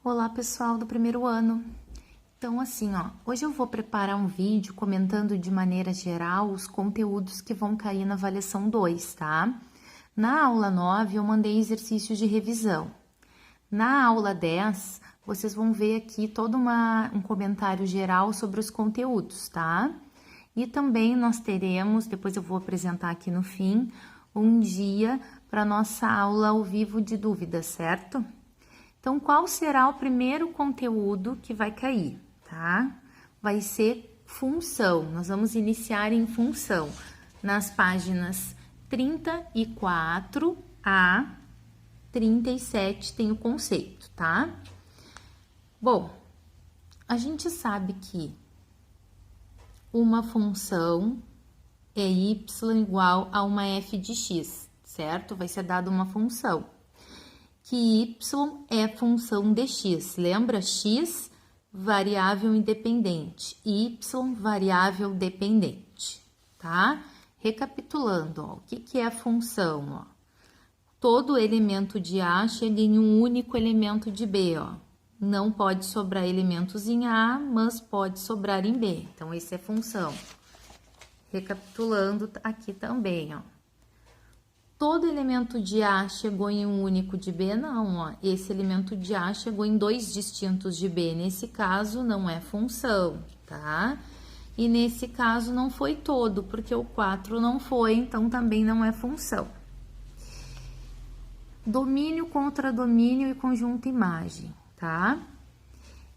Olá, pessoal do primeiro ano. Então, assim, hoje eu vou preparar um vídeo comentando de maneira geral os conteúdos que vão cair na avaliação 2, tá? Na aula 9, eu mandei exercícios de revisão. Na aula 10, vocês vão ver aqui todo um comentário geral sobre os conteúdos, tá? E também nós teremos, depois eu vou apresentar aqui no fim, um dia para nossa aula ao vivo de dúvidas, certo? Então, qual será o primeiro conteúdo que vai cair, tá? Vai ser função. Nós vamos iniciar em função nas páginas 34 a 37 tem o conceito, tá? Bom, a gente sabe que uma função é y igual a uma f de x, certo? Vai ser dada uma função. Que y é função de x. Lembra? X, variável independente. Y, variável dependente. Tá? Recapitulando, o que é a função? Todo elemento de A chega em um único elemento de B. Não pode sobrar elementos em A, mas pode sobrar em B. Então, isso é função. Recapitulando aqui também, todo elemento de A chegou em um único de B? Não, esse elemento de A chegou em dois distintos de B. Nesse caso, não é função, tá? E nesse caso, não foi todo, porque o 4 não foi, então também não é função. Domínio, contradomínio e conjunto imagem, tá?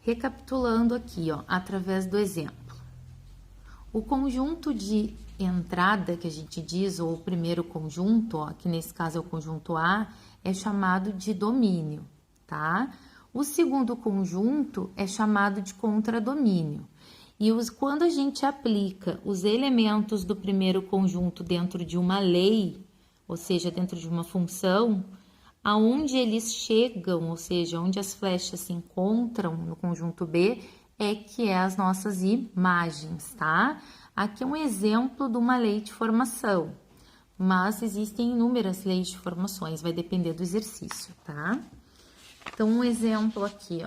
Recapitulando aqui, através do exemplo. O conjunto de entrada, que a gente diz, ou o primeiro conjunto, que nesse caso é o conjunto A, é chamado de domínio, tá? O segundo conjunto é chamado de contradomínio. E quando a gente aplica os elementos do primeiro conjunto dentro de uma lei, ou seja, dentro de uma função, aonde eles chegam, ou seja, onde as flechas se encontram no conjunto B, é que é as nossas imagens, tá? Aqui é um exemplo de uma lei de formação, mas existem inúmeras leis de formações, vai depender do exercício, tá? Então, um exemplo aqui,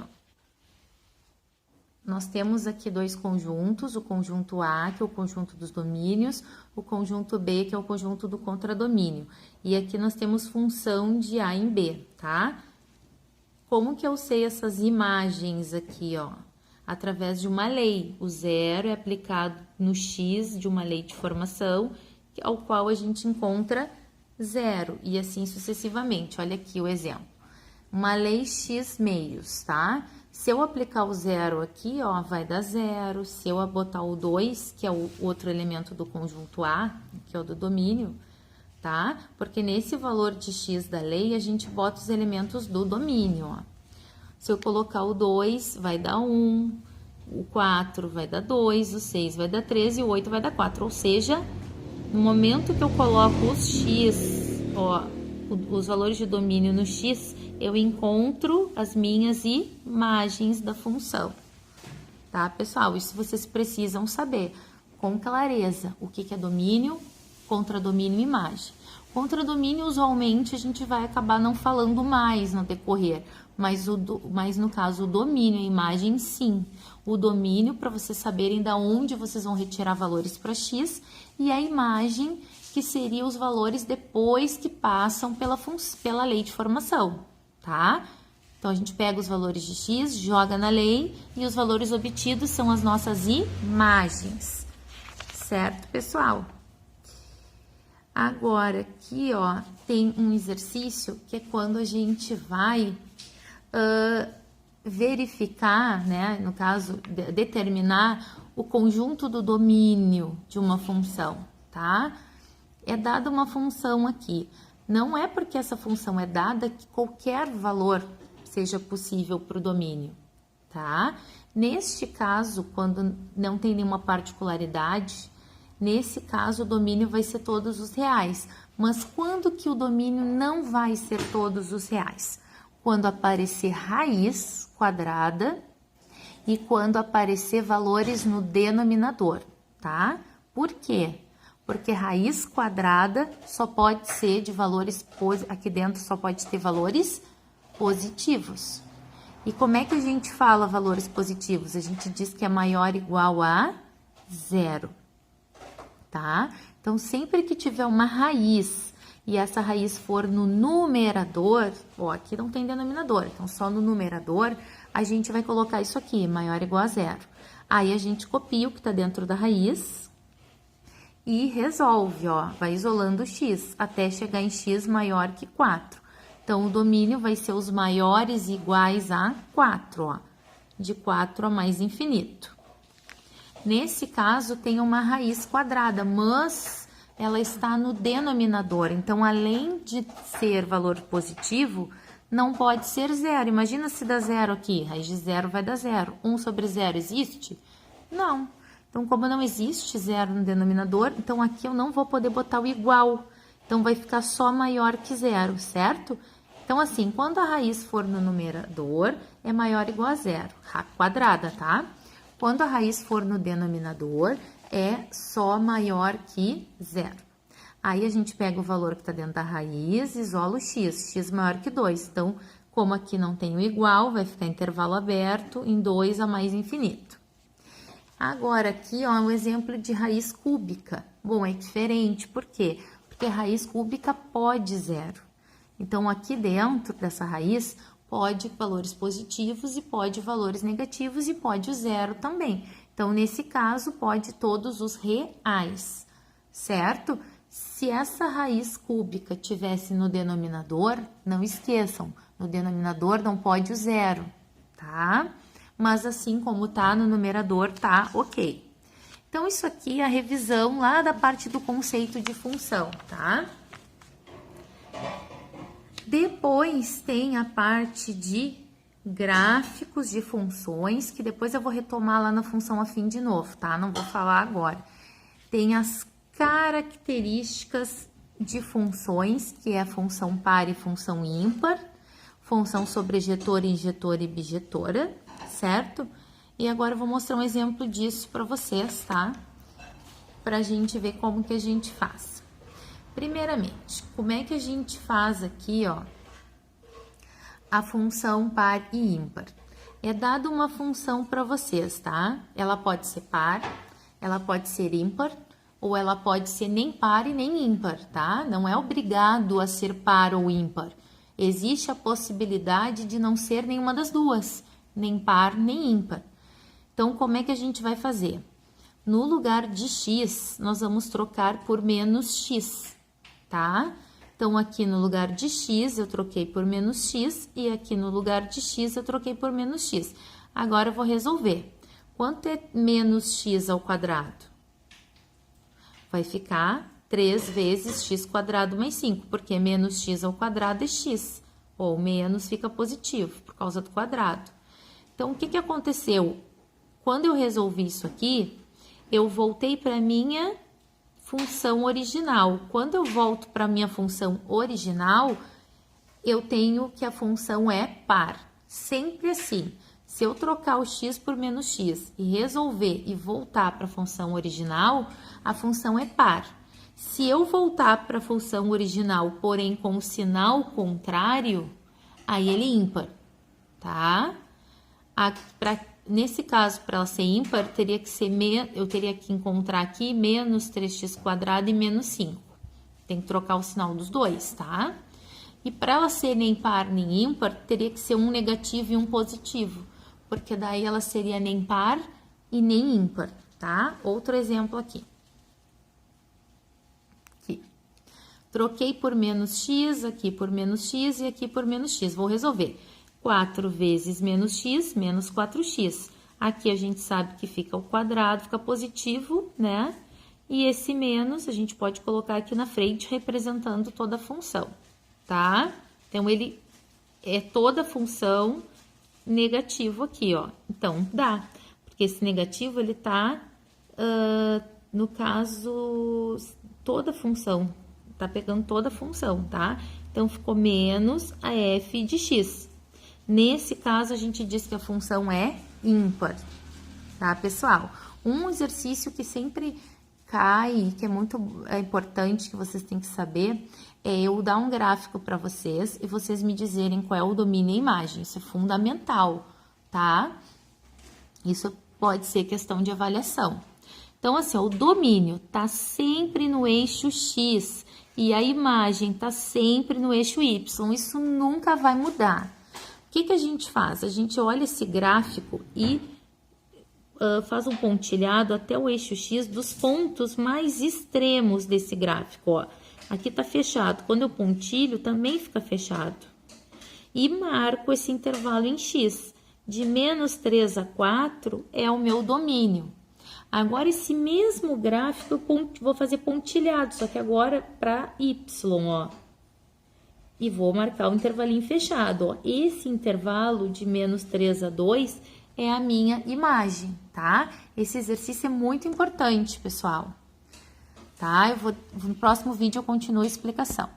Nós temos aqui dois conjuntos, o conjunto A, que é o conjunto dos domínios, o conjunto B, que é o conjunto do contradomínio. E aqui nós temos função de A em B, tá? Como que eu sei essas imagens aqui, Através de uma lei. O zero é aplicado no x de uma lei de formação, ao qual a gente encontra zero, e assim sucessivamente. Olha aqui o exemplo. Uma lei x meios, tá? Se eu aplicar o zero aqui, vai dar zero. Se eu botar o 2, que é o outro elemento do conjunto A, que é o do domínio, tá? Porque nesse valor de x da lei, a gente bota os elementos do domínio, Se eu colocar o 2, vai dar 1, o 4 vai dar 2, o 6 vai dar 3 e o 8 vai dar 4. Ou seja, no momento que eu coloco os x, os valores de domínio no x, eu encontro as minhas imagens da função. Tá, pessoal? Isso vocês precisam saber com clareza o que é domínio, contradomínio e imagem. Contradomínio, usualmente, a gente vai acabar não falando mais no decorrer, mas no caso, o domínio, a imagem, sim. O domínio, para vocês saberem de onde vocês vão retirar valores para x, e a imagem, que seria os valores depois que passam pela lei de formação, tá? Então, a gente pega os valores de x, joga na lei, e os valores obtidos são as nossas imagens. Certo, pessoal? Agora, aqui, tem um exercício que é quando a gente vai verificar, né? No caso, determinar o conjunto do domínio de uma função, tá? É dada uma função aqui. Não é porque essa função é dada que qualquer valor seja possível para o domínio, tá? Neste caso, quando não tem nenhuma particularidade, nesse caso o domínio vai ser todos os reais. Mas quando que o domínio não vai ser todos os reais? Quando aparecer raiz quadrada e quando aparecer valores no denominador, tá? Por quê? Porque raiz quadrada só pode ser de valores, aqui dentro só pode ter valores positivos. E como é que a gente fala valores positivos? A gente diz que é maior ou igual a 0, tá? Então, sempre que tiver uma raiz e essa raiz for no numerador, ó, aqui não tem denominador, então só no numerador, a gente vai colocar isso aqui, maior ou igual a 0. Aí, a gente copia o que está dentro da raiz e resolve, ó, vai isolando o x até chegar em x maior que 4. Então, o domínio vai ser os maiores iguais a 4, ó, de 4 a mais infinito. Nesse caso, tem uma raiz quadrada, mas ela está no denominador. Então, além de ser valor positivo, não pode ser 0. Imagina se dá 0 aqui, raiz de 0 vai dar 0. 1 sobre 0 existe? Não. Então, como não existe 0 no denominador, então aqui eu não vou poder botar o igual. Então, vai ficar só maior que 0, certo? Então, assim, quando a raiz for no numerador, é maior ou igual a 0, quadrada, tá? Quando a raiz for no denominador, é só maior que 0. Aí, a gente pega o valor que está dentro da raiz, isola o x maior que 2. Então, como aqui não tem o igual, vai ficar intervalo aberto em 2 a mais infinito. Agora, aqui, ó, um exemplo de raiz cúbica. Bom, é diferente, por quê? Porque raiz cúbica pode 0. Então, aqui dentro dessa raiz, pode valores positivos e pode valores negativos e pode o 0 também. Então, nesse caso, pode todos os reais, certo? Se essa raiz cúbica tivesse no denominador, não esqueçam, no denominador não pode o 0, tá? Mas assim como tá no numerador, tá ok. Então, isso aqui é a revisão lá da parte do conceito de função, tá? Depois tem a parte de gráficos de funções, que depois eu vou retomar lá na função afim de novo, tá? Não vou falar agora. Tem as características de funções, que é a função par e função ímpar, função sobrejetora, injetora e bijetora, certo? E agora eu vou mostrar um exemplo disso para vocês, tá? Pra gente ver como que a gente faz. Primeiramente, como é que a gente faz aqui, ó, a função par e ímpar? É dado uma função para vocês, tá? Ela pode ser par, ela pode ser ímpar, ou ela pode ser nem par e nem ímpar, tá? Não é obrigado a ser par ou ímpar. Existe a possibilidade de não ser nenhuma das duas, nem par nem ímpar. Então, como é que a gente vai fazer? No lugar de x, nós vamos trocar por menos x. Tá? Então, aqui no lugar de x, eu troquei por menos x, e aqui no lugar de x, eu troquei por menos x. Agora, eu vou resolver. Quanto é menos x ao quadrado? Vai ficar 3 vezes x quadrado mais 5, porque menos x ao quadrado é x, ou menos fica positivo, por causa do quadrado. Então, o que que aconteceu? Quando eu resolvi isso aqui, eu voltei para a minha função original. Quando eu volto para a minha função original, eu tenho que a função é par. Sempre assim. Se eu trocar o x por menos x e resolver e voltar para a função original, a função é par. Se eu voltar para a função original, porém com o sinal contrário, aí ele é ímpar, tá? Nesse caso, para ela ser ímpar, teria que ser eu teria que encontrar aqui menos 3x quadrado e menos 5. Tem que trocar o sinal dos dois, tá? E para ela ser nem par nem ímpar, teria que ser um negativo e um positivo, porque daí ela seria nem par e nem ímpar, tá? Outro exemplo aqui. Troquei por menos x, aqui por menos x e aqui por menos x. Vou resolver. 4 vezes menos x, menos 4x. Aqui a gente sabe que fica o quadrado, fica positivo, né? E esse menos a gente pode colocar aqui na frente, representando toda a função, tá? Então, ele é toda a função negativo aqui, ó. Então, dá. Porque esse negativo, ele tá, no caso, toda a função. Tá pegando toda a função, tá? Então, ficou menos a f de x. Nesse caso, a gente diz que a função é ímpar, tá, pessoal? Um exercício que sempre cai, que é importante que vocês têm que saber, é eu dar um gráfico para vocês e vocês me dizerem qual é o domínio e a imagem. Isso é fundamental, tá? Isso pode ser questão de avaliação. Então, assim, ó, o domínio tá sempre no eixo X e a imagem tá sempre no eixo Y. Isso nunca vai mudar. O que que a gente faz? A gente olha esse gráfico e faz um pontilhado até o eixo X dos pontos mais extremos desse gráfico, ó. Aqui tá fechado. Quando eu pontilho, também fica fechado. E marco esse intervalo em X. De menos 3 a 4 é o meu domínio. Agora, esse mesmo gráfico eu vou fazer pontilhado, só que agora para Y, ó. E vou marcar o intervalinho fechado, ó. Esse intervalo de menos 3 a 2 é a minha imagem, tá? Esse exercício é muito importante, pessoal. Tá? No próximo vídeo eu continuo a explicação.